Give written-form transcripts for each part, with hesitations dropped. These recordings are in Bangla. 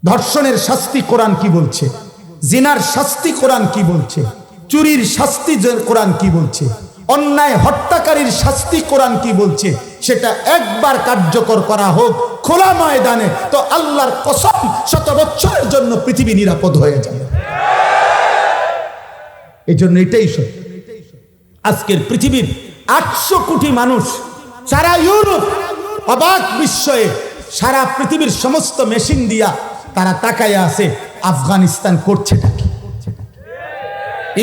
ধর্ষণের শাস্তি কোরআন কি বলছে, জিনার শাস্তি কোরআন কি বলছে, চুরির শাস্তি কোরআন কি বলছে, অন্যায় হত্যাকারীর শাস্তি কোরআন কি বলছে, সেটা একবার কার্যকর করা হোক খোলা ময়দানে, তো আল্লাহর কসম 100 বছরের জন্য পৃথিবী নিরাপদ হয়ে যাবে। এই জন্য এটাই সত্য। আজকের পৃথিবীর 800 কোটি মানুষ, সারা ইউরোপ অবাক বিস্ময়ে, সারা পৃথিবীর সমস্ত মেশিন দিয়া তারা তাকায় আছে আফগানিস্তান করছেটা কি,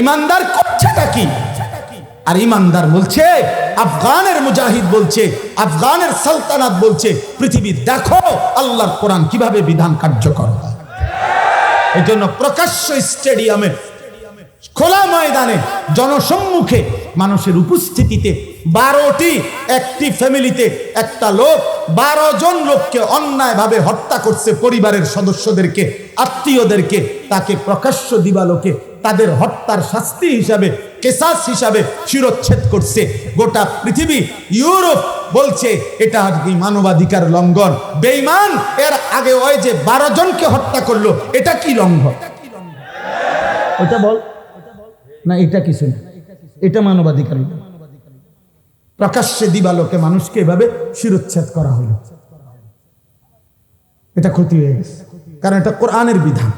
ইমানদার করছেটা কি। আর ইমানদার বলছে, আফগানের মুজাহিদ বলছে, আফগানের সালতানাত বলছে, পৃথিবী দেখো আল্লাহর কোরআন কিভাবে বিধান কার্যকর হয়। এই জন্য প্রকাশ্য স্টেডিয়ামে, খোলা ময়দানে, জনসম্মুখে, মানুষের উপস্থিতিতে 12টি একটি ফ্যামিলিতে একটা লোক 12 জন লোককে অন্যায়ভাবে হত্যা করছে, পরিবারের সদস্যদেরকে, আত্মীয়দেরকে, তাকে প্রকাশ্য দিবালোকে তাদের হত্যার শাস্তি হিসাবে, কেসাস হিসাবে শিরচ্ছেদ করছে। গোটা পৃথিবী, ইউরোপ বলছে এটা আর কি মানবাধিকার লঙ্ঘন। বেঈমান, এর আগে ওই যে 12 জনকে হত্যা করলো, এটা কি লঙ্ঘন? ওটা বল না, এটা কিছু না, এটা মানবাধিকার। প্রকাশ্যে দিবালোকে মানুষকে এভাবে শিরচ্ছেদ করা হলো, এটা ক্ষতি হয়ে গেছে, কারণ এটা কোরআনের বিধান।